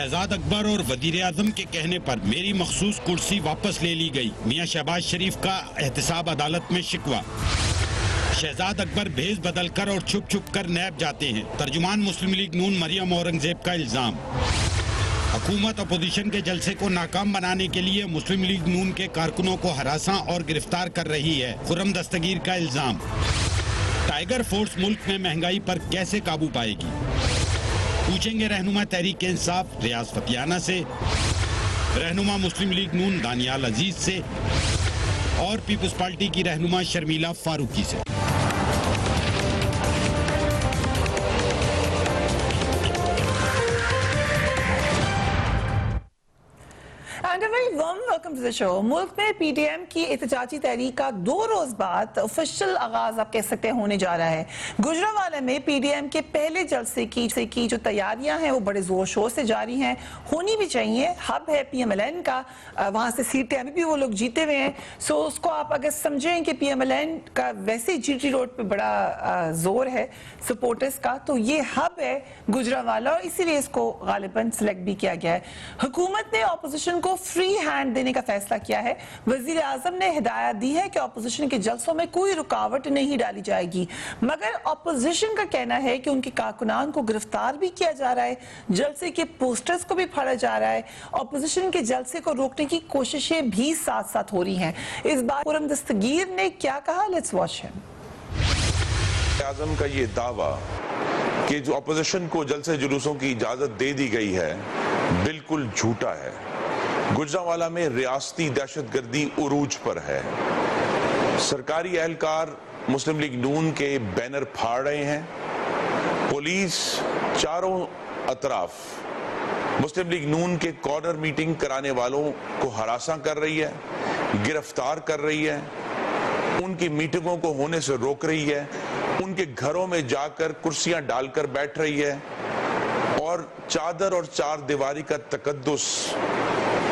شہزاد اکبر اور وزیر اعظم کے کہنے پر میری مخصوص کرسی واپس لے لی گئی، میاں شہباز شریف کا احتساب عدالت میں شکوہ۔ شہزاد اکبر بھیس بدل کر اور چھپ چھپ کر نیب جاتے ہیں، ترجمان مسلم لیگ نون مریم اورنگزیب کا الزام۔ حکومت اپوزیشن کے جلسے کو ناکام بنانے کے لیے مسلم لیگ نون کے کارکنوں کو ہراساں اور گرفتار کر رہی ہے، خرم دستگیر کا الزام۔ ٹائیگر فورس ملک میں مہنگائی پر کیسے قابو پائے گی؟ پوچھیں گے رہنما تحریک انصاف ریاض فتیانہ سے، رہنما مسلم لیگ نون دانیال عزیز سے اور پیپلز پارٹی کی رہنما شرمیلا فاروقی سے۔ ویلکم ٹو دی شو۔ ملک میں پی ڈی ایم کی احتجاجی تحریک کا 2 روز بعد آفیشیل آغاز آپ کہہ سکتے ہیں ہونے جا رہا ہے۔ گجرانوالہ میں پی ڈی ایم کے پہلے جلسے کی جو تیاریاں ہیں وہ بڑے زور شور سے جاری ہیں، ہونی بھی چاہیے، ہب ہے پی ایم ایل این کا، وہاں سے سیٹیں ابھی بھی وہ لوگ جیتے ہوئے ہیں، سو اس کو آپ اگر سمجھیں کہ پی ایم ایل این کا ویسے جی ٹی روڈ پہ بڑا زور ہے سپورٹرز کا، تو یہ ہب ہے گجرانوالہ اور اسی لیے اس کو غالباً سلیکٹ بھی کیا گیا ہے۔ حکومت نے اپوزیشن کو فری ہینڈ دینے کا فیصلہ کیا ہے۔ وزیر اعظم نے ہدایت دی ہے کہ اپوزیشن کے جلسوں میں کوئی رکاوٹ نہیں ڈالی جائے گی، مگر اپوزیشن کا کہنا ہے کہ ان کے کارکنان کو گرفتار بھی کیا جا رہا ہے، جلسے کے پوسٹرز کو بھی پھاڑا جا رہا ہے، اپوزیشن کے جلسے کو روکنے کی کوششیں بھی ساتھ ساتھ ہو رہی ہیں۔ اس بار خرم دستگیر نے کیا کہا، لیٹس واچ ہم۔ وزیر اعظم کا یہ دعویٰ کہ جو اپوزیشن کو جلسے جلوسوں کی اجازت دے دی گئی ہے بالکل جھوٹا ہے۔ گجرانوالہ میں ریاستی دہشت گردی عروج پر ہے۔ سرکاری اہلکار مسلم لیگ نون کے بینر پھاڑ رہے ہیں، پولیس چاروں اطراف مسلم لیگ نون کے کارنر میٹنگ کرانے والوں کو ہراساں کر رہی ہے، گرفتار کر رہی ہے، ان کی میٹنگوں کو ہونے سے روک رہی ہے، ان کے گھروں میں جا کر کرسیاں ڈال کر بیٹھ رہی ہے اور چادر اور چار دیواری کا تقدس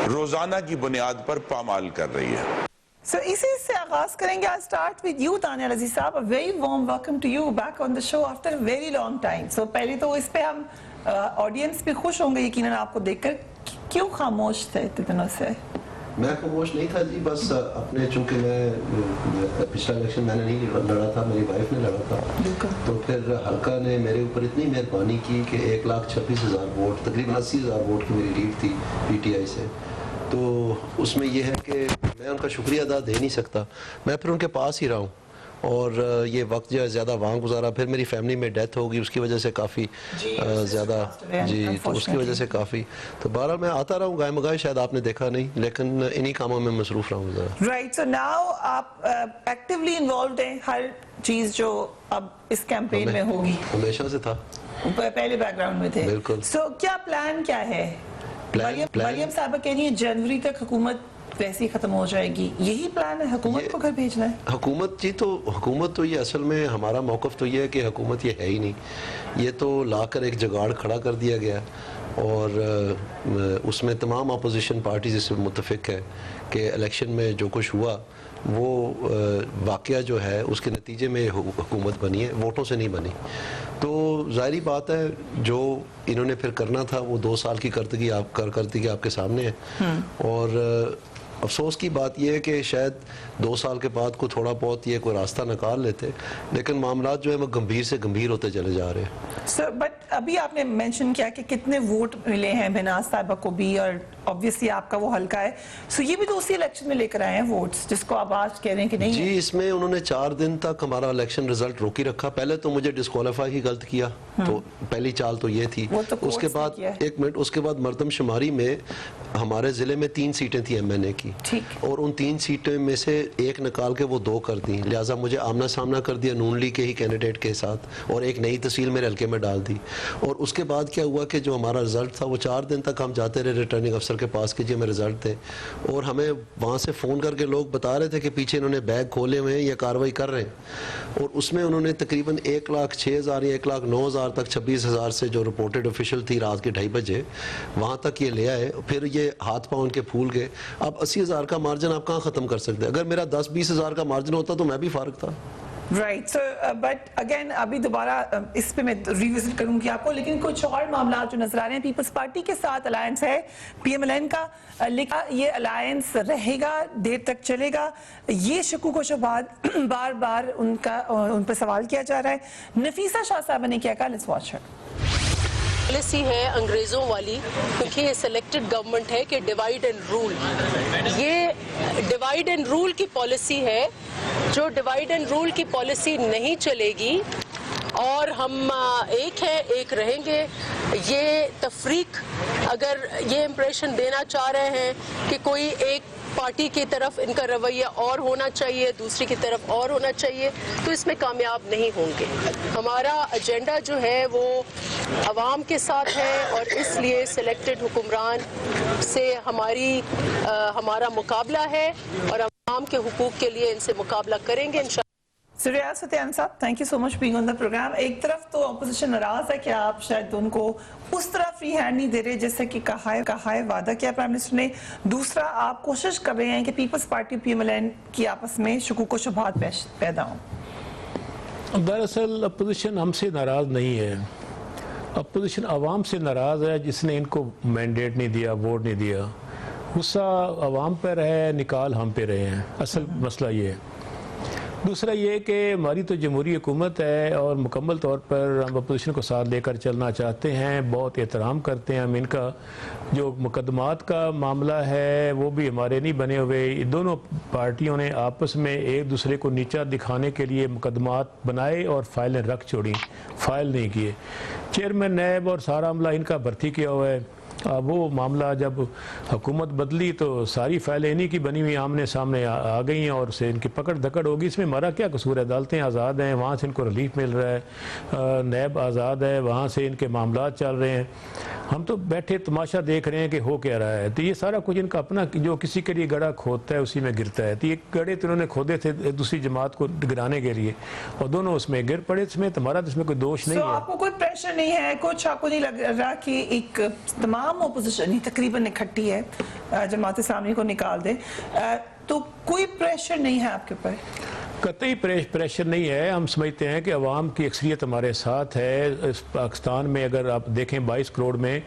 روزانہ کی بنیاد پر پامال کر رہی ہے۔ سو اسی سے آغاز کریں گے۔ I'll start with you Daniyal عزیز صاحب. A very warm welcome to you back on the show after a very long time. So پہلے تو اس پہ ہم آڈینس بھی خوش ہوں گے یقیناً آپ کو دیکھ کر، کیوں خاموش تھے اتنے دنوں سے؟ میں خاموش نہیں تھا جی، بس اپنے چونکہ میں پچھلا الیکشن میں نے نہیں لڑا تھا، میری وائف نے لڑا تھا، تو پھر حلقہ نے میرے اوپر اتنی مہربانی کی کہ 1,26,000 ووٹ، تقریباً 80,000 ووٹ کی میری لیڈ تھی پی ٹی آئی سے، تو اس میں یہ ہے کہ میں ان کا شکریہ ادا دے نہیں سکتا، میں پھر ان کے پاس ہی رہا ہوں اور یہ وقت جو ہے زیادہ وہاں گزارا، پھر میری فیملی میں ڈیتھ ہوگی اس کی وجہ سے کافی زیادہ، جی تو اس کی وجہ سے کافی، تو بہرحال میں آتا رہا ہوں گائے مگائے، شاید آپ نے دیکھا نہیں، لیکن انہی کاموں میں مصروف رہا ہوں ذرا۔ رائٹ، سو ناؤ آپ ایکٹیولی انوالوڈ ہیں ہر چیز جو اب اس کیمپین میں ہوگی؟ ہمیشہ سے تھا، پہلے بیک گراؤنڈ میں تھے، بالکل۔ سو کیا پلان کیا ہے؟ مریم صاحبہ کہہ رہی ہیں جنوری تک حکومت ویسے ہی ختم ہو جائے گی، یہی پلان ہے حکومت کو گھر بھیجنا ہے؟ حکومت تو یہ اصل میں ہمارا موقف تو یہ ہے کہ حکومت یہ ہے ہی نہیں، یہ تو لا کر ایک جگاڑ کھڑا کر دیا گیا اور اس میں تمام اپوزیشن پارٹیز اس سے متفق ہے کہ الیکشن میں جو کچھ ہوا وہ واقعہ جو ہے اس کے نتیجے میں حکومت بنی ہے، ووٹوں سے نہیں بنی، تو ظاہری بات ہے جو انہوں نے پھر کرنا تھا وہ 2 سال کی کارکردگی آپ کے سامنے ہے، اور افسوس کی بات یہ ہے کہ شاید 2 سال کے بعد کو تھوڑا بہت یہ کوئی راستہ نکال لیتے، لیکن معاملات جو ہے وہ گمبھیر سے گمبھیر ہوتے چلے جا رہے ہیں۔ سر بٹ ابھی آپ نے مینشن کیا کہ کتنے ووٹ ملے ہیں بناز صاحبہ کو بھی، اور obviously آپ کا وہ حلقہ ہے، سو یہ بھی تو اسی الیکشن میں لے کر آئے ہیں ووٹس جس کو آپ آج کہہ رہے ہیں کہ نہیں؟ جی اس میں انہوں نے 4 دن تک ہمارا الیکشن رزلٹ روکی رکھا، پہلے تو مجھے ڈسکوالیفائی ہی غلط کیا، تو پہلی چال تو یہ تھی، اس کے بعد ایک منٹ، اس کے بعد مردم شماری میں ہمارے ضلع میں 3 سیٹیں تھیں ایم این اے کی، اور ان 3 سیٹوں میں سے ایک نکال کے وہ 2 کر دیں، لہٰذا مجھے آمنا سامنا کر دیا نون لیگ کے ہی کینڈیڈیٹ کے ساتھ، اور ایک نئی تحصیل میرے حلقے میں ڈال دی، اور اس کے بعد کیا ہوا کہ جو ہمارا رزلٹ تھا وہ 4 دن تک ہم جاتے رہے ریٹرننگ افسر کے پاس کہ جی ہمیں رزلٹ دیں، اور ہمیں وہاں سے فون کر کے لوگ بتا رہے تھے کہ پیچھے انہوں نے بیگ کھولے ہوئے ہیں یا کارروائی کر رہے ہیں، اور اس میں انہوں نے تقریباً 1,06,000 یا 1,09,000 تک 26,000 سے جو رپورٹڈ آفیشیل تھی رات کے 2:30 بجے وہاں تک یہ لے آئے، پھر یہ ہاتھ پاؤں ان کے پھول گئے۔ اب 80,000 کا مارجن آپ کہاں ختم کر سکتے؟ اگر میرا 10-20,000 کا مارجن ہوتا تو میں بھی فارغ تھا۔ رائٹ سو بٹ اگین ابھی دوبارہ اس پہ میں ریوزٹ کروں گی آپ کو, لیکن کچھ اور معاملات جو نظر آ رہے ہیں. پیپلز پارٹی کے ساتھ الائنس ہے پی ایم ایل این کا, لیکن یہ الائنس رہے گا, دیر تک چلے گا, یہ شکوک و شبہات بار بار ان پہ سوال کیا جا رہا ہے. نفیسہ شاہ صاحبہ نے کیا کہا, لیٹس واچ ہر. پالیسی ہے انگریزوں والی, کیونکہ یہ سلیکٹڈ گورنمنٹ ہے کہ ڈیوائیڈ اینڈ رول. یہ ڈیوائیڈ اینڈ رول کی پالیسی ہے. جو ڈیوائیڈ اینڈ رول کی پالیسی نہیں چلے گی اور ہم ایک ہیں ایک رہیں گے, یہ تفریق اگر یہ امپریشن دینا چاہ رہے ہیں کہ کوئی ایک پارٹی کی طرف ان کا رویہ اور ہونا چاہیے, دوسری کی طرف اور ہونا چاہیے, تو اس میں کامیاب نہیں ہوں گے. ہمارا ایجنڈا جو ہے وہ عوام کے ساتھ ہے, اور اس لیے سلیکٹڈ حکمران سے ہمارا مقابلہ ہے, اور عوام کے حقوق کے لیے ان سے مقابلہ کریں گے انشاءاللہ. ریاض فتیان صاحب, thank you so much being on the programme. ایک طرف تو اپوزیشن ناراض ہے کہ آپ شاید ان کو اس طرح فری ہینڈ نہیں دے رہے جیسے کہ کہا ہے وعدہ کیا پرائم منسٹر نے. دوسرا آپ کوشش کر رہے ہیں کہ Peoples Party P M L N کی آپس میں شکوک و شبہات پیدا ہوں. دراصل اپوزیشن ہم سے ناراض نہیں ہے, اپوزیشن عوام سے ناراض ہے جس نے ان کو مینڈیٹ نہیں دیا, ووٹ نہیں دیا. غصہ عوام پہ رہے, نکال ہم پہ رہے ہیں, اصل مسئلہ یہ ہے. دوسرا یہ کہ ہماری تو جمہوری حکومت ہے اور مکمل طور پر ہم اپوزیشن کو ساتھ لے کر چلنا چاہتے ہیں, بہت احترام کرتے ہیں ہم ان کا. جو مقدمات کا معاملہ ہے وہ بھی ہمارے نہیں بنے ہوئے, دونوں پارٹیوں نے آپس میں ایک دوسرے کو نیچا دکھانے کے لیے مقدمات بنائے اور فائلیں رکھ چھوڑیں, فائل نہیں کیے. چیئرمین نیب اور سارا عملہ ان کا بھرتی کیا ہوا ہے. وہ معاملہ جب حکومت بدلی تو ساری فائلیں انہی کی بنی ہوئی آمنے سامنے آ گئی ہیں, اور سے ان کی پکڑ دھکڑ ہوگی. اس میں ہمارا کیا قصور ہے؟ عدالتیں آزاد ہیں, وہاں سے ان کو ریلیف مل رہا ہے, نیب آزاد ہے, وہاں سے ان کے معاملات چل رہے ہیں. ہم تو بیٹھے تماشا دیکھ رہے ہیں کہ ہو کیا رہا ہے. تو یہ سارا کچھ ان کا اپنا, جو کسی کے لیے گڑھا کھودتا ہے اسی میں گرتا ہے. تو یہ گڑھے تو انہوں نے کھودے تھے دوسری جماعت کو گرانے کے لیے, اور دونوں اس میں گر پڑے. اس میں ہمارا تو اس میں کوئی دوش نہیں ہے. آپ کو کوئی پریشر نہیں ہے, کچھ آپ کو نہیں لگ رہا کہ ایک تمام اپوزیشن تقریباً اکٹھی ہے جماعت اسلامی کو نکال دے, تو کوئی پریشر نہیں ہے آپ کے اوپر؟ قطعی پریشر نہیں ہے. ہم سمجھتے ہیں کہ عوام کی اکثریت ہمارے ساتھ ہے. اس پاکستان میں اگر آپ دیکھیں 22 کروڑ میں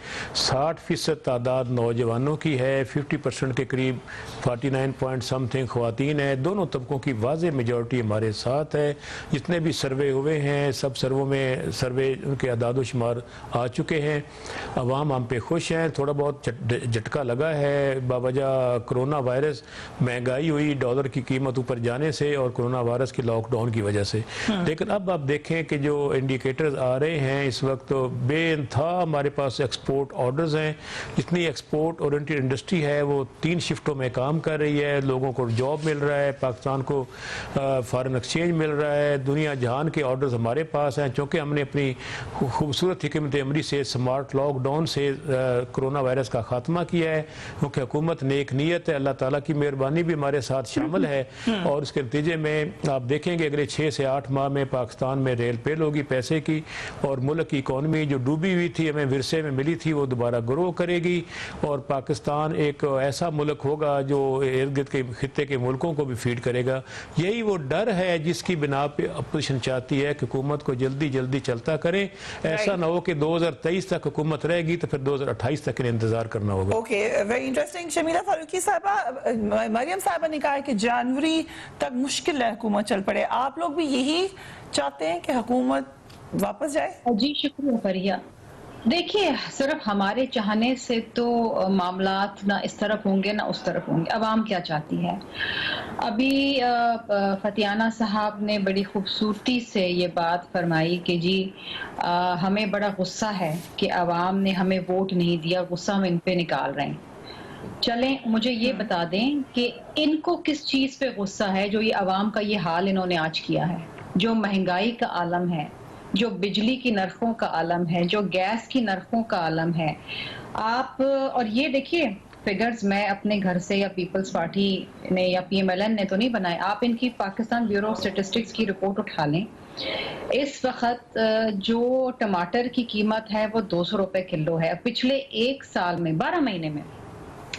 60% تعداد نوجوانوں کی ہے, 50% کے قریب 49 پوائنٹ سم تھنگ خواتین ہیں. دونوں طبقوں کی واضح میجورٹی ہمارے ساتھ ہے. جتنے بھی سروے ہوئے ہیں سب سرووں میں سروے ان کے اعداد و شمار آ چکے ہیں. عوام ہم پہ خوش ہیں. تھوڑا بہت جھٹکا لگا ہے باوجہ کرونا وائرس, مہنگائی ہوئی, ڈالر کی قیمت اوپر جانے سے اور کرونا وائرس کی لاک ڈاؤن کی وجہ سے. لیکن اب آپ دیکھیں کہ جو انڈیکیٹرز آ رہے ہیں اس وقت, تو بے انتہا ہمارے پاس ایکسپورٹ آرڈرز ہیں. جتنی ایکسپورٹ اورینٹڈ انڈسٹری ہے وہ 3 شفٹوں میں کام کر رہی ہے. لوگوں کو جاب مل رہا ہے, پاکستان کو فارن ایکسچینج مل رہا ہے, دنیا جہان کے آرڈرز ہمارے پاس ہیں. چونکہ ہم نے اپنی خوبصورت حکمت عملی سے, سمارٹ لاک ڈاؤن سے کرونا وائرس کا خاتمہ کیا ہے. کیونکہ حکومت نیک نیت ہے, اللہ تعالیٰ کی مہربانی بھی ہمارے ساتھ شامل ہے, اور اس کے نتیجے میں آپ دیکھیں گے اگلے 6 سے 8 ماہ میں پاکستان میں ریل پیل ہوگی پیسے کی, اور ملک کی اکانومی جو ڈوبی ہوئی تھی, ہمیں ورثے میں ملی تھی, وہ دوبارہ گرو کرے گی, اور پاکستان ایک ایسا ملک ہوگا جو ارد گرد کے خطے کے ملکوں کو بھی فیڈ کرے گا. یہی وہ ڈر ہے جس کی بنا پہ اپوزیشن چاہتی ہے کہ حکومت کو جلدی جلدی چلتا کریں. ایسا نہ ہو کہ 2023 تک حکومت رہے گی تو پھر 2028 تک انہیں انتظار کرنا ہوگا. Okay, very interesting. Shamila Farooqui صاحبہ, مریم صاحبہ نے کہا کہ جنوری تک مشکل ہے حکومت چل پڑے. آپ لوگ بھی یہی چاہتے ہیں کہ حکومت واپس جائے؟ جی شکریہ فریہ. دیکھیے صرف ہمارے چاہنے سے تو معاملات نہ اس طرف ہوں گے نہ اس طرف ہوں گے. عوام کیا چاہتی ہے؟ ابھی فتیانہ صاحب نے بڑی خوبصورتی سے یہ بات فرمائی کہ جی ہمیں بڑا غصہ ہے کہ عوام نے ہمیں ووٹ نہیں دیا, غصہ ہم ان پہ نکال رہے ہیں. چلیں مجھے یہ بتا دیں کہ ان کو کس چیز پہ غصہ ہے جو یہ عوام کا یہ حال انہوں نے آج کیا ہے, جو مہنگائی کا عالم ہے, جو بجلی کی نرخوں کا عالم ہے, جو گیس کی نرخوں کا عالم ہے. آپ اور یہ دیکھیے فگرز میں اپنے گھر سے یا پیپلز پارٹی نے یا پی ایم ایل این نے تو نہیں بنائے, آپ ان کی پاکستان بیورو آف اسٹیٹسٹکس کی رپورٹ اٹھا لیں. اس وقت جو ٹماٹر کی قیمت ہے وہ 200 روپے کلو ہے. پچھلے 1 سال میں 12 مہینے میں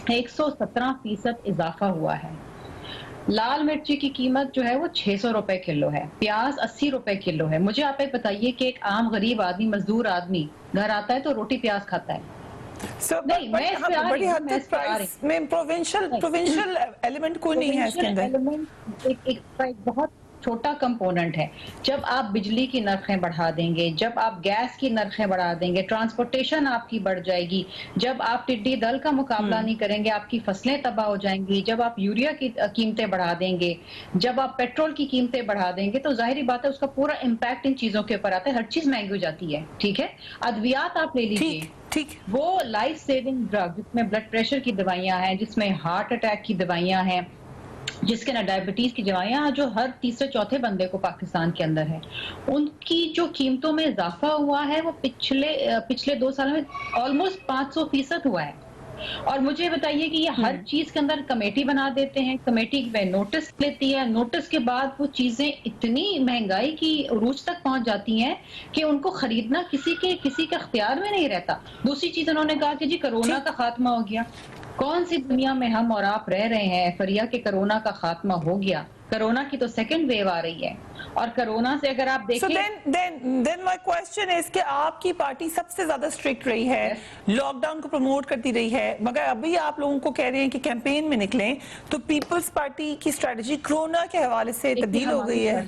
117% اضافہ ہوا ہے. لال مرچی کی قیمت جو ہے وہ 600 روپے کلو ہے, پیاز 80 روپے کلو ہے. مجھے آپ بتائیے کہ ایک عام غریب آدمی, مزدور آدمی گھر آتا ہے تو روٹی پیاز کھاتا ہے؟ نہیں, میں اس پہ آ رہی ہوں, میں اس پہ آ رہی ہوں. میں پروونشل ایلیمنٹ کوئی نہیں ہے اس کے اندر. ایک بہت چھوٹا کمپوننٹ ہے. جب آپ بجلی کی نرخیں بڑھا دیں گے, جب آپ گیس کی نرخیں بڑھا دیں گے, ٹرانسپورٹیشن آپ کی بڑھ جائے گی, جب آپ ٹڈی دل کا مقابلہ نہیں کریں گے آپ کی فصلیں تباہ ہو جائیں گی, جب آپ یوریا کی قیمتیں بڑھا دیں گے, جب آپ پیٹرول کی قیمتیں بڑھا دیں گے, تو ظاہری بات ہے اس کا پورا امپیکٹ ان چیزوں کے اوپر آتا ہے. ہر چیز مہنگی ہو جاتی ہے. ٹھیک ہے, ادویات آپ لے لیجیے, ٹھیک, وہ لائف سیونگ ڈرگ جس میں بلڈ پریشر کی دوائیاں ہیں, جس میں ہارٹ اٹیک کی دوائیاں ہیں, جس کے نا ڈائبٹیز کی دوائیاں جو ہر تیسرے چوتھے بندے کو پاکستان کے اندر ہے, ان کی جو قیمتوں میں اضافہ ہوا ہے وہ پچھلے 2 سالوں میں آلموسٹ 500% ہوا ہے. اور مجھے بتائیے کہ یہ ہر چیز کے اندر کمیٹی بنا دیتے ہیں, کمیٹی میں نوٹس لیتی ہے, نوٹس کے بعد وہ چیزیں اتنی مہنگائی کی عروج تک پہنچ جاتی ہیں کہ ان کو خریدنا کسی کے اختیار میں نہیں رہتا. دوسری چیز انہوں نے کہا کہ جی کرونا کا خاتمہ ہو گیا. کون سی دنیا میں ہم اور آپ رہ رہے ہیں فریا کہ کرونا کا خاتمہ ہو گیا؟ کرونا کی تو سیکنڈ ویو آ رہی ہے, اور کرونا سے اگر آپ دیکھیں then my question is کہ آپ کی پارٹی سب سے زیادہ اسٹرکٹ رہی ہے, لاک ڈاؤن کو پروموٹ کرتی رہی ہے, مگر ابھی آپ لوگوں کو کہہ رہے ہیں کہ کیمپین میں نکلیں, تو پیپلز پارٹی کی اسٹریٹجی کرونا کے حوالے سے تبدیل ہو گئی ہے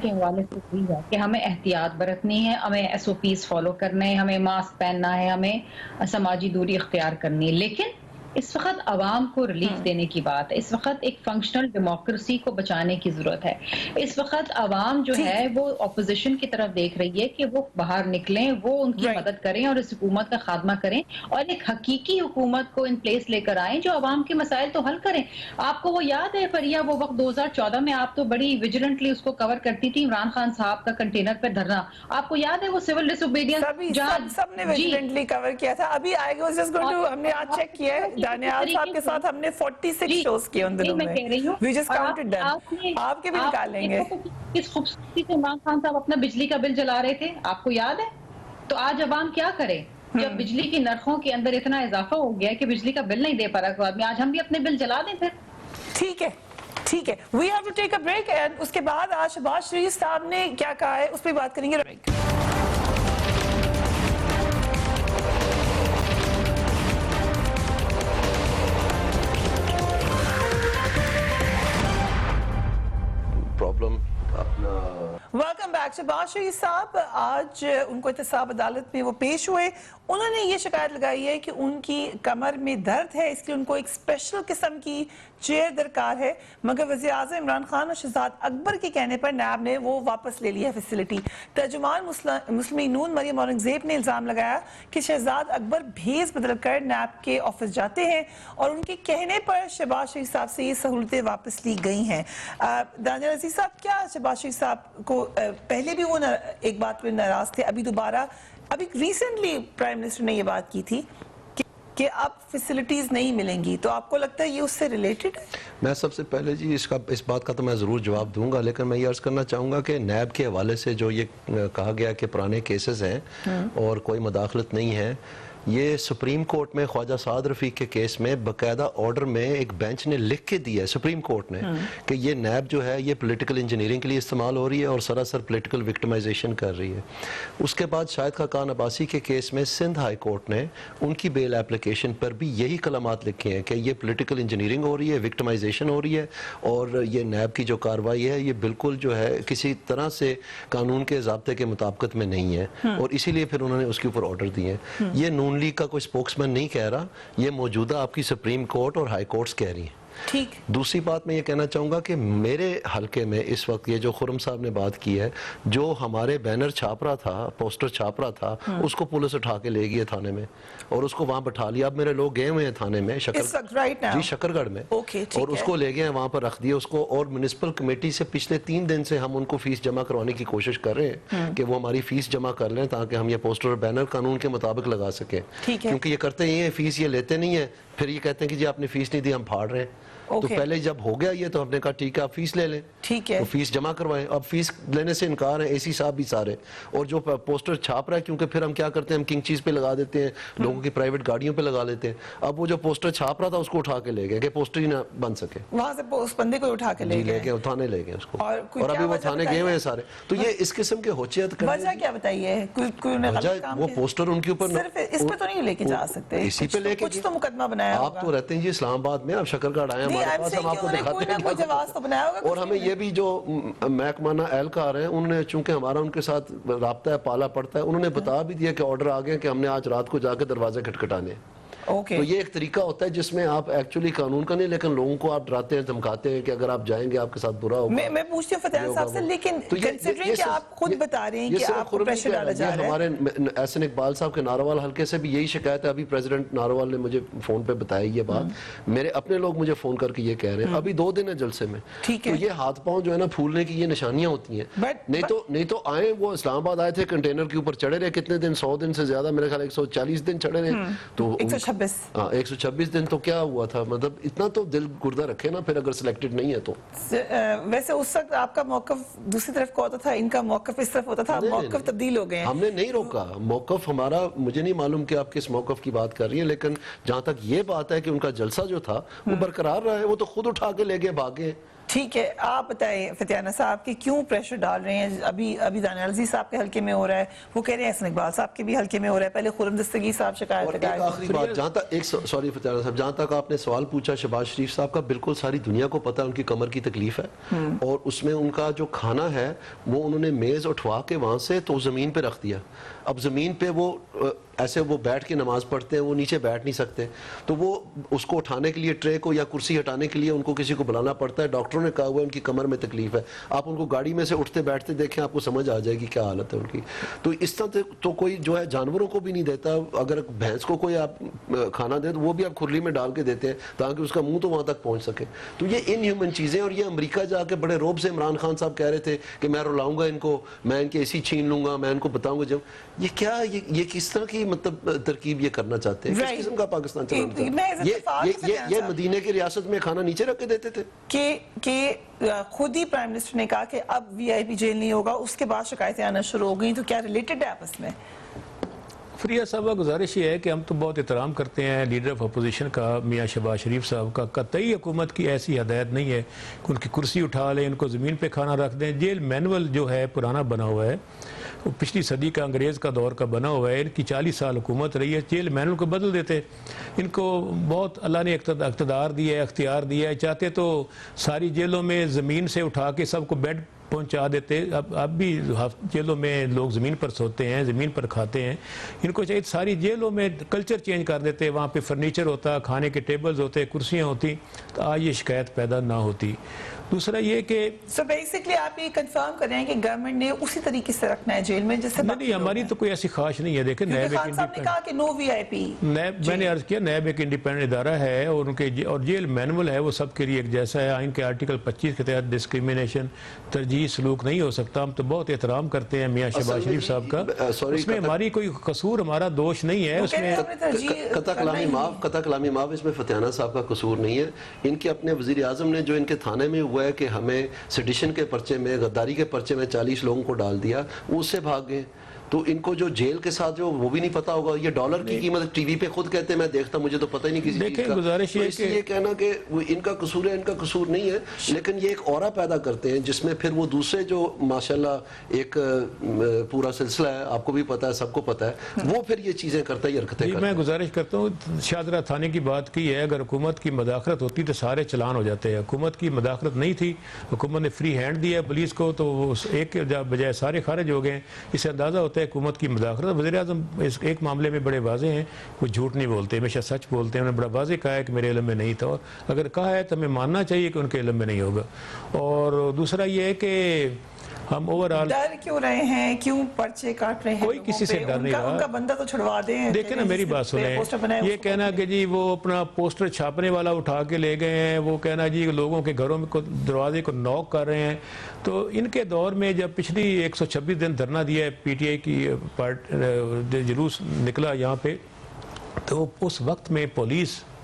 کے حوالے سے وہی ہے کہ ہمیں احتیاط برتنی ہے, ہمیں SOPs فالو کرنے ہیں, ہمیں ماسک پہننا ہے, ہمیں سماجی دوری اختیار کرنی ہے. لیکن اس وقت عوام کو ریلیف دینے کی بات ہے, اس وقت ایک فنکشنل ڈیموکریسی کو بچانے کی ضرورت ہے. اس وقت عوام جو ہے وہ اپوزیشن کی طرف دیکھ رہی ہے کہ وہ باہر نکلیں, وہ ان کی مدد کریں اور اس حکومت کا خاتمہ کریں, اور ایک حقیقی حکومت کو ان پلیس لے کر آئیں جو عوام کے مسائل تو حل کریں. آپ کو وہ یاد ہے فریا, وہ وقت 2014 میں آپ تو بڑی ویجیلنٹلی اس کو کور کرتی تھی, عمران خان صاحب کا کنٹینر پہ دھرنا, آپ کو یاد ہے وہ سول ڈس اوبیڈینس سب نے ویجیلنٹلی کور کیا تھا. ابھی آئے گا ہم نے آج چیک کیا ہے, دانیال صاحب کے ساتھ ہم نے 46 شوز کیے ان دنوں میں, we just counted them. آپ کے بھی نکال لیں گے. کس خوبصورتی سے عمران خان صاحب اپنا بجلی کا بل جلا رہے تھے, آپ کو یاد ہے؟ تو آج عوام کیا کرے جب بجلی کی نرخوں کے اندر اتنا اضافہ ہو گیا کہ بجلی کا بل نہیں دے پا رہا کوئی آدمی, آج ہم بھی اپنے بل جلا دیں پھر. ٹھیک ہے, we have to take a break, and اس کے بعد آج شہباز شریف صاحب نے کیا کہا ہے اس پہ بات کریں گے. Welcome back. شہباز شریف صاحب آج ان کو احتساب عدالت میں وہ پیش ہوئے, انہوں نے یہ شکایت لگائی ہے کہ ان کی کمر میں درد ہے, اس لیے ان کو ایک اسپیشل قسم کی چیئر درکار ہے, مگر وزیر اعظم عمران خان اور شہزاد اکبر کے کہنے پر نیب نے وہ واپس لے لیا فیسلٹی. ترجمان مسلم نون مریم اورنگزیب نے الزام لگایا کہ شہزاد اکبر بھیس بدل کر نیب کے آفس جاتے ہیں, اور ان کے کہنے پر شہباز شریف صاحب سے یہ سہولتیں واپس لی گئی ہیں. دانیال عزیز صاحب, کیا شہباز شریف صاحب کو پہلے بھی وہ ایک بات پہ ناراض تھے, ابھی ریسنٹلی پرائم منسٹر نے یہ بات کی تھی کہ اب فیسلٹیز نہیں ملیں گی, تو آپ کو لگتا ہے یہ اس سے ریلیٹڈ ہے؟ میں سب سے پہلے جی اس بات کا تو میں ضرور جواب دوں گا, لیکن میں یہ عرض کرنا چاہوں گا کہ نیب کے حوالے سے جو یہ کہا گیا کہ پرانے کیسز ہیں اور کوئی مداخلت نہیں ہے, یہ سپریم کورٹ میں خواجہ سعد رفیق کے کیس میں باقاعدہ آرڈر میں ایک بینچ نے لکھ کے دیا ہے, سپریم کورٹ نے, کہ یہ نیب جو ہے یہ پولیٹیکل انجینئرنگ کے لیے استعمال ہو رہی ہے اور سراسر پولیٹیکل وکٹمائزیشن کر رہی ہے. اس کے بعد شاہد خاقان عباسی کے کیس میں سندھ ہائی کورٹ نے ان کی بیل اپلیکیشن پر بھی یہی کلمات لکھے ہیں کہ یہ پولیٹیکل انجینئرنگ ہو رہی ہے, وکٹمائزیشن ہو رہی ہے, اور یہ نیب کی جو کارروائی ہے یہ بالکل جو ہے کسی طرح سے قانون کے ضابطے کے مطابقت میں نہیں ہے, اور اسی لیے پھر انہوں نے اس کے اوپر آرڈر دیے ہیں. یہ نون لیگ کا کوئی سپوکس مین نہیں کہہ رہا, یہ موجودہ آپ کی سپریم کورٹ اور ہائی کورٹس کہہ رہی ہیں. ٹھیک. دوسری بات میں یہ کہنا چاہوں گا کہ میرے حلقے میں اس وقت یہ جو خرم صاحب نے بات کی ہے, جو ہمارے بینر چھاپ رہا تھا, پوسٹر چھاپ رہا تھا, اس کو پولیس اٹھا کے لے گئی تھانے میں اور اس کو وہاں بٹھا لیا. اب میرے لوگ گئے ہوئے ہیں تھانے میں جی شکرگڑھ میں, اور اس کو لے گئے ہیں وہاں پر رکھ دیا اس کو, اور میونسپل کمیٹی سے پچھلے 3 دن سے ہم ان کو فیس جمع کروانے کی کوشش کر رہے ہیں کہ وہ ہماری فیس جمع کر لیں تاکہ ہم یہ پوسٹر اور بینر قانون کے مطابق لگا سکیں, کیونکہ یہ کرتے ہی ہیں, فیس یہ لیتے نہیں ہیں, پھر یہ کہتے ہیں کہ جی آپ نے فیس نہیں دی, ہم پھاڑ رہے ہیں. تو پہلے جب ہو گیا یہ تو ہم نے کہا ٹھیک ہے آپ فیس لے لیں, ٹھیک ہے, تو فیس جمع کروائیں. اب فیس لینے سے انکار ہے, AC صاحب بھی سارے, اور جو پوسٹر چھاپ رہا ہے کیونکہ پھر ہم کیا کرتے ہیں ہم کنگ چیز پہ لگا دیتے ہیں, لوگوں کی پرائیویٹ گاڑیوں پہ لگا لیتے ہیں. اب وہ جو پوسٹر چھاپ رہا تھا اس کو اٹھا کے لے گئے کہ پوسٹر ہی نہ بن سکے, وہاں سے اس بندے کو اٹھا کے لے گئے, اٹھانے لے گئے اس کو, اور ابھی وہ تھانے گئے ہوئے ہیں سارے. تو یہ اس قسم کے ہوچیت وجہ کیا بتائیے, وہ پوسٹر ان کے اوپر صرف اس پہ تو نہیں لے کے جا سکتے, اسی پہ لے کے کچھ تو مقدمہ بنایا ہوگا. آپ تو رہتے ہیں جی اسلام آباد میں, آپ شکر گاڑ آئے ہمارے پاس, ہم آپ کو دکھاتے ہیں. اور ہمیں یہ بھی جو محکمہ اہلکار ہیں انہوں نے چونکہ ہمارا ان کے ساتھ رابطہ ہے, پالا پڑتا ہے, انہوں نے بتا بھی دیا کہ آرڈر آ گئے کہ ہم نے آج رات کو جا کے دروازے کھٹکھٹانے. تو یہ ایک طریقہ ہوتا ہے جس میں آپ ایکچولی قانون کا نہیں لیکن لوگوں کو آپ ڈراتے ہیں, دھمکاتے ہیں کہ اگر آپ جائیں گے آپ کے ساتھ برا ہوگا. میں پوچھتی ہوں فتح صاحب سے, لیکن کنسیڈرنگ کہ آپ خود بتا رہے ہیں کہ آپ کو پریشر ڈالا جا رہا ہے. ہمارے احسن اقبال صاحب کے ناروال حلقے سے بھی یہی شکایت ہے. ابھی پریزیڈنٹ ناروال نے مجھے فون پہ بتایا یہ بات, میرے اپنے لوگ مجھے فون کر کے یہ کہہ رہے ہیں. ابھی 2 دن ہے جلسے میں, تو یہ ہاتھ پاؤں جو ہے نا پھولنے کی یہ نشانیاں ہوتی ہیں. نہیں تو آئے وہ اسلام آباد آئے تھے, کنٹینر کے اوپر چڑھے رہے کتنے دن, 100 دن سے زیادہ, میرے خیال 140 دن چڑھے رہے. تو 126 دن تو کیا ہوا تھا, مطلب اتنا تو دل گردہ رکھے نا پھر اگر سلیکٹڈ نہیں ہے تو. ویسے اس وقت آپ کا موقف دوسری طرف کا ہوتا تھا, ان کا موقف اس طرف ہوتا تھا, موقف تبدیل ہو گئے ہیں. ہم نے نہیں روکا موقف ہمارا, مجھے نہیں معلوم کہ آپ کس موقف کی بات کر رہی ہیں, لیکن جہاں تک یہ بات ہے کہ ان کا جلسہ جو تھا وہ برقرار رہا ہے, وہ تو خود اٹھا کے لے گئے, بھاگے. ٹھیک ہے, آپ بتائیں فتیانہ صاحب کہ کیوں پریشر ڈال رہے ہیں. ابھی دانیال عزیز صاحب کے حلقے میں ہو رہا ہے, وہ کہہ رہے ہیں احسن اقبال صاحب کے بھی حلقے میں ہو رہا ہے, پہلے خرم دستگیر صاحب شکایت لگائے. اور ایک آخری بات, جہاں تک سوری فتیانہ صاحب, جہاں تک آپ نے سوال پوچھا شہباز شریف صاحب کا, بالکل ساری دنیا کو پتہ ہے ان کی کمر کی تکلیف ہے, اور اس میں ان کا جو کھانا ہے وہ انہوں نے میز اٹھوا کے وہاں سے تو زمین پہ رکھ دیا. اب زمین پہ وہ ایسے وہ بیٹھ کے نماز پڑھتے ہیں, وہ نیچے بیٹھ نہیں سکتے, تو وہ اس کو اٹھانے کے لیے ٹرے کو یا کرسی ہٹانے کے لیے ان کو کسی کو بلانا پڑتا ہے. ڈاکٹروں نے کہا ہوا ہے ان کی کمر میں تکلیف ہے, آپ ان کو گاڑی میں سے اٹھتے بیٹھتے دیکھیں آپ کو سمجھ آ جائے گی کیا حالت ہے ان کی. تو اس طرح تو کوئی جو ہے جانوروں کو بھی نہیں دیتا, اگر بھینس کو کوئی آپ کھانا دے تو وہ بھی آپ کھرلی میں ڈال کے دیتے ہیں تاکہ اس کا منہ تو وہاں تک پہنچ سکے. تو یہ ان ہیومن چیزیں, اور یہ امریکہ جا کے بڑے روب سے عمران خان صاحب کہہ رہے تھے کہ میں رلاؤں گا ان کو, میں ان کے AC چھین لوں گا, میں ان کو بتاؤں گا. جب یہ کیا, یہ کس طرح کی مطلب ترکیب یہ کرنا چاہتے ہیں, کس قسم کا پاکستان چلانا چاہتے ہیں. یہ مدینے کی ریاست میں کھانا نیچے رکھ کے دیتے تھے کہ خود ہی پرائم منسٹر نے کہا کہ اب VIP جیل نہیں ہوگا, اس کے بعد شکایتیں آنا شروع ہو گئی. تو کیا ریلیٹڈ ہے آپس میں؟ فریہ صاحبہ گزارش یہ ہے کہ ہم تو بہت احترام کرتے ہیں لیڈر آف اپوزیشن کا, میاں شہباز شریف صاحب کا. قطعی حکومت کی ایسی ہدایت نہیں ہے کہ ان کی کرسی اٹھا لیں, ان کو زمین پہ کھانا رکھ دیں. جیل مینول جو ہے پرانا بنا ہوا ہے, وہ پچھلی صدی کا انگریز کا دور کا بنا ہوا ہے, ان کی 40 سال حکومت رہی ہے. جیل مینول کو بدل دیتے, ان کو بہت اللہ نے اقتدار دیا ہے, اختیار دیا ہے. چاہتے تو ساری جیلوں میں زمین سے اٹھا کے سب کو بیڈ پہنچا دیتے. اب بھی جیلوں میں لوگ زمین پر سوتے ہیں, زمین پر کھاتے ہیں. ان کو چاہیے ساری جیلوں میں کلچر چینج کر دیتے, وہاں پہ فرنیچر ہوتا, کھانے کے ٹیبلز ہوتے, کرسیاں ہوتی, تو آج یہ شکایت پیدا نہ ہوتی. دوسرا یہ کہ سو بیسکلی آپ یہ کنفرم کر رہے ہیں کہ گورنمنٹ نے اسی طریقے سے رکنا ہے جیل میں جیسے نہیں, ہماری تو کوئی ایسی خواہش نہیں ہے. دیکھیں نیب ایک میں نے عرض کیا, نیب ایک انڈیپینڈنٹ ادارہ ہے, اور جیل مینول ہے وہ سب کے لیے ایک جیسا ہے. آئین کے آرٹیکل 25 کے تحت ڈسکریمنیشن, ترجیح سلوک نہیں ہو سکتا. ہم تو بہت احترام کرتے ہیں میاں شہباز شریف صاحب کا, اس میں ہماری کوئی قصور, ہمارا دوش نہیں ہے. اس میں قطع کلامی معاف, اس میں فتیانہ صاحب کا قصور نہیں ہے. ان کے اپنے وزیر اعظم نے جو ان کے تھانے میں ہے کہ ہمیں سیڈیشن کے پرچے میں, غداری کے پرچے میں 40 لوگوں کو ڈال دیا, وہ اس سے بھاگ گئے. تو ان کو جو جیل کے ساتھ جو وہ بھی نہیں پتا ہوگا. یہ ڈالر کی قیمت ٹی وی پہ خود کہتے ہیں, میں دیکھتا, مجھے تو پتہ ہی نہیں کسی چیز کا. گزارش یہ کہنا کہ ان کا قصور ہے, ان کا قصور نہیں ہے, لیکن یہ ایک اورا پیدا کرتے ہیں جس میں پھر وہ دوسرے جو ماشاءاللہ ایک پورا سلسلہ ہے, آپ کو بھی پتا ہے, سب کو پتا ہے, وہ پھر یہ چیزیں کرتا ہے, یہ حرکتیں کرتا ہے. میں گزارش کرتا ہوں, شاہدرہ تھانے کی بات کی ہے, اگر حکومت کی مداخلت ہوتی تو سارے چلان ہو جاتے ہیں. حکومت کی مداخلت نہیں تھی, حکومت نے فری ہینڈ دیا پولیس کو, تو ایک کے بجائے سارے خارج ہو گئے. اس سے اندازہ ہوتا ہے حکومت کی مداخلت. وزیر اعظم اس ایک معاملے میں بڑے واضح ہیں, وہ جھوٹ نہیں بولتے, ہمیشہ سچ بولتے ہیں. انہوں نے بڑا واضح کہا ہے کہ میرے علم میں نہیں تھا, اور اگر کہا ہے تو ہمیں ماننا چاہیے کہ ان کے علم میں نہیں ہوگا. اور دوسرا یہ ہے کہ ہم اوورآل ڈر کیوں رہے ہیں, کیوں پرچے کاٹ رہے ہیں, کوئی کسی سے ڈر نہیں رہا. ان کا بندہ تو چھڑوا دیں. دیکھیں نا میری بات سنیں, یہ کہنا کہ جی وہ اپنا پوسٹر چھاپنے والا اٹھا کے لے گئے ہیں, وہ کہنا جی لوگوں کے گھروں میں دروازے کو نوک کر رہے ہیں. تو ان کے دور میں جب پچھلی 126 دن دھرنا دیا ہے, PTI کی جلوس نکلا یہاں پہ, تو اس وقت میں پولیس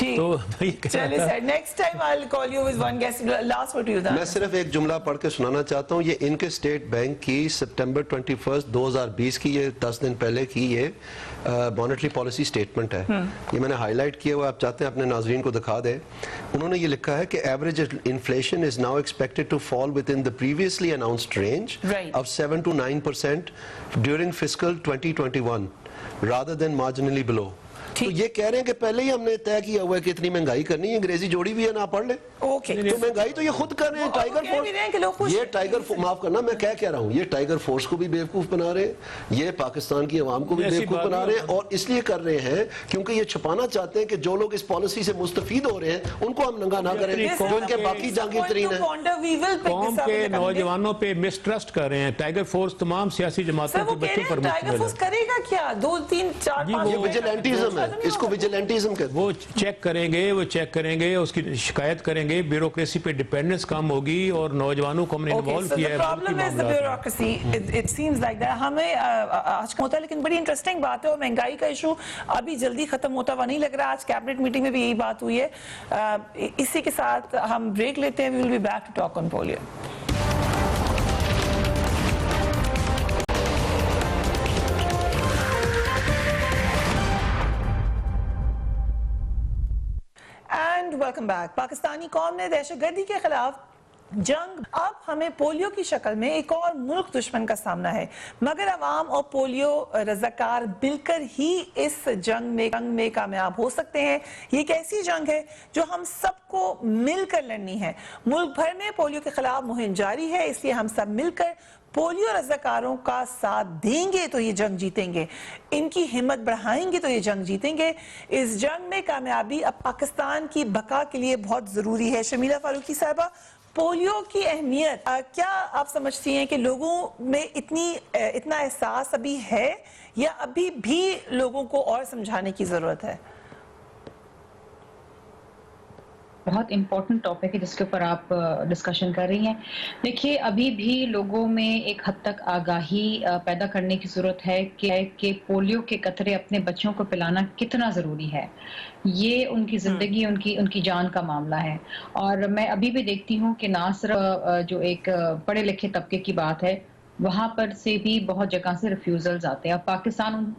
تو چلیے sir next time I'll call you with one guest. Last word to you. میں صرف ایک جملہ پڑھ کے سنانا چاہتا ہوں. یہ ان کے اسٹیٹ بینک کی سپٹمبر 21 2020 کی یہ 10 دن پہلے کی یہ مانیٹری پالیسی سٹیٹمنٹ ہے. یہ میں نے ہائی لائٹ کیا ہوا, آپ چاہتے ہیں اپنے ناظرین کو دکھا دیں. انہوں نے یہ لکھا ہے کہ average inflation is now expected to fall within the previously announced range of 7 to 9% during fiscal 2021 rather than marginally below. تو یہ کہہ رہے ہیں کہ پہلے ہی ہم نے طے کیا ہوا ہے کہ اتنی مہنگائی کرنی ہے. انگریزی جوڑی بھی ہے نا, پڑھ لیں. تو مہنگائی تو یہ خود کر رہے ہیں. ٹائیگر فورس, یہ ٹائیگر معاف کرنا میں کیا کہہ رہا ہوں, یہ ٹائیگر فورس کو بھی بیوقوف بنا رہے ہیں, یہ پاکستان کی عوام کو بھی بیوقوف بنا رہے ہیں. اور اس لیے کر رہے ہیں کیونکہ یہ چھپانا چاہتے ہیں کہ جو لوگ اس پالیسی سے مستفید ہو رہے ہیں ان کو ہم ننگا نہ کریں, جو ان کے باقی جہانگیر ترین ہیں. قوم کے نوجوانوں پہ مسٹرسٹ کر رہے ہیں. ٹائیگر فورس تمام سیاسی جماعتوں کے بچوں پر ٹائیگر فورس کرے گا کیا؟ 2 3 4 5 یہ ویجیلنٹیزم ہے, اس کو ویجیلنٹیزم کہتے ہیں. وہ چیک کریں گے, اس کی شکایت کریں گے. بیوروکریسی پہ ڈیپینڈنس کم ہوگی اور نوجوانوں کو ہم نے انوالو کیا ہے. Problem is the bureaucracy. It seems like that. ہمیں آج کا ہوتا ہے, لیکن بڑی انٹرسٹنگ بات ہے. اور مہنگائی کا ایشو ابھی جلدی ختم ہوتا ہوا نہیں لگ رہا. آج کیبنٹ میٹنگ میں بھی یہی بات ہوئی ہے. اسی کے ساتھ ہم بریک لیتے ہیں. We will be back to talk on polio. Welcome back. Pakistani قوم نے دہشت گردی کے خلاف جنگ, اب ہمیں پولیو کی شکل میں ایک اور ملک دشمن کا سامنا ہے. مگر عوام اور پولیو رضاکار مل کر ہی اس جنگ میں کامیاب ہو سکتے ہیں. یہ ایک ایسی جنگ ہے جو ہم سب کو مل کر لڑنی ہے. ملک بھر میں پولیو کے خلاف مہم جاری ہے, اس لیے ہم سب مل کر پولیو رضاکاروں کا ساتھ دیں گے تو یہ جنگ جیتیں گے. ان کی ہمت بڑھائیں گے تو یہ جنگ جیتیں گے. اس جنگ میں کامیابی اب پاکستان کی بقا کے لیے بہت ضروری ہے. شمیلہ فاروقی صاحبہ, پولیو کی اہمیت کیا آپ سمجھتی ہیں کہ لوگوں میں اتنا احساس ابھی ہے یا ابھی بھی لوگوں کو اور سمجھانے کی ضرورت ہے؟ بہت امپورٹنٹ ٹاپک ہے جس کے اوپر آپ ڈسکشن کر رہی ہیں. دیکھیے, ابھی بھی لوگوں میں ایک حد تک آگاہی پیدا کرنے کی ضرورت ہے کہ پولیو کے قطرے اپنے بچوں کو پلانا کتنا ضروری ہے. یہ ان کی زندگی, ان کی جان کا معاملہ ہے. اور میں ابھی بھی دیکھتی ہوں کہ نہ صرف جو ایک پڑھے لکھے طبقے کی بات ہے, وہاں پر سے بھی بہت جگہ سے ریفیوزلز آتے ہیں. اب پاکستان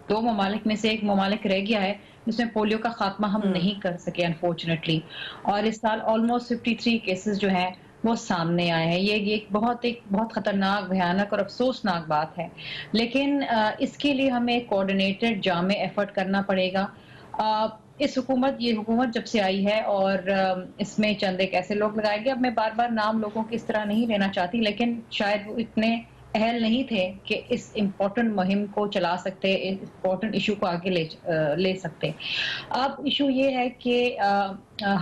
2 ممالک میں سے ایک ممالک رہ گیا ہے جس میں پولیو کا خاتمہ ہم نہیں کر سکے انفارچونیٹلی. اور اس سال آلموسٹ 53 کیسز جو ہیں وہ سامنے آئے ہیں. یہ ایک بہت خطرناک, بھیانک اور افسوسناک بات ہے. لیکن اس کے لیے ہمیں کوآرڈینیٹڈ جامع ایفرٹ کرنا پڑے گا. یہ حکومت جب سے آئی ہے اور اس میں چند ایک ایسے لوگ لگائے گئے. اب میں بار بار نام لوگوں کی اس طرح نہیں لینا چاہتی, لیکن شاید وہ اتنے اہل نہیں تھے کہ اس امپورٹنٹ مہم کو چلا سکتے, امپورٹنٹ ایشو کو آگے لے سکتے. اب ایشو یہ ہے کہ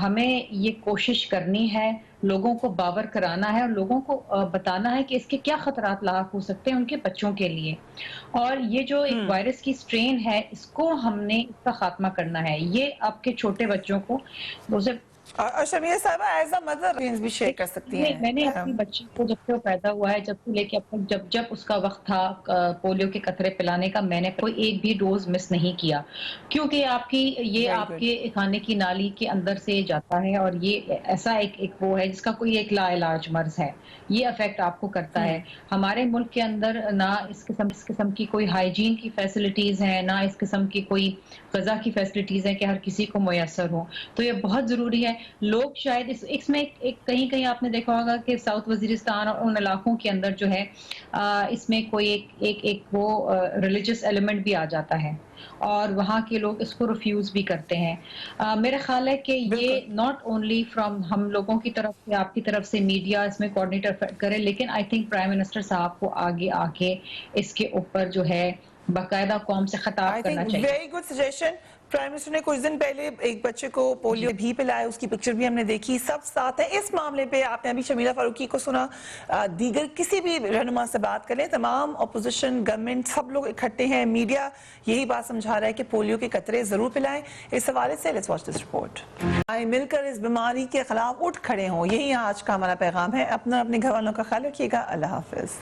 ہمیں یہ کوشش کرنی ہے, لوگوں کو باور کرانا ہے اور لوگوں کو بتانا ہے کہ اس کے کیا خطرات لاحق ہو سکتے ہیں ان کے بچوں کے لیے. اور یہ جو ایک وائرس کی سٹرین ہے, اس کو ہم نے اس کا خاتمہ کرنا ہے. یہ آپ کے چھوٹے بچوں کو اسے اور شمیہ صاحبہ ایز اے مدر بھی شیئر کر سکتی ہیں. میں نے اپنی بچی کو جب سے وہ پیدا ہوا ہے, جب سے لے کے اب تک, جب اس کا وقت تھا پولیو کے قطرے پلانے کا, میں نے کوئی ایک بھی ڈوز مس نہیں کیا. کیونکہ آپ کے کھانے کی نالی کے اندر سے جاتا ہے اور یہ ایسا ایک وہ ہے جس کا کوئی ایک لا علاج مرض ہے. یہ افیکٹ آپ کو کرتا ہے. ہمارے ملک کے اندر نہ اس قسم کی کوئی ہائیجین کی فیسلٹیز ہیں, نہ اس قسم کی کوئی غذا کی فیسلٹیز ہیں کہ ہر کسی کو میسر ہوں. تو یہ بہت ضروری ہے. لوگ شاید اس میں کہیں آپ نے دیکھا ہوگا کہ ساؤتھ وزیرستان اور ان علاقوں کے اندر جو ہے اس میں کوئی ایک وہ ریلیجس ایلیمنٹ بھی آ جاتا ہے اور وہاں کے لوگ اس کو ریفیوز بھی کرتے ہیں. میرا خیال ہے کہ یہ ناٹ اونلی فرام ہم لوگوں کی طرف سے, آپ کی طرف سے میڈیا اس میں کوآرڈینیٹر کرے, لیکن آئی تھنک پرائم منسٹر صاحب کو آگے آ کے اس کے اوپر جو ہے باقاعدہ قوم سے خطاب کرنا چاہیے. Very good suggestion. Prime minister نے کچھ دن پہلے ایک بچے کو پولیو بھی پلایا, اس کی پکچر بھی ہم نے دیکھی. سب ساتھ ہیں اس معاملے پہ. آپ نے ابھی شمیلہ فاروقی کو سنا, دیگر کسی بھی رہنما سے بات کریں, تمام اپوزیشن, گورنمنٹ, سب لوگ اکٹھے ہیں. میڈیا یہی بات سمجھا رہا ہے کہ پولیو کے قطرے ضرور پلائیں. اس حوالے سے لیٹس واچ دس رپورٹ. مل کر اس بیماری کے خلاف اٹھ کھڑے ہوں, یہی آج کا ہمارا پیغام ہے. اپنے گھر والوں کا خیال رکھیے گا. اللہ حافظ.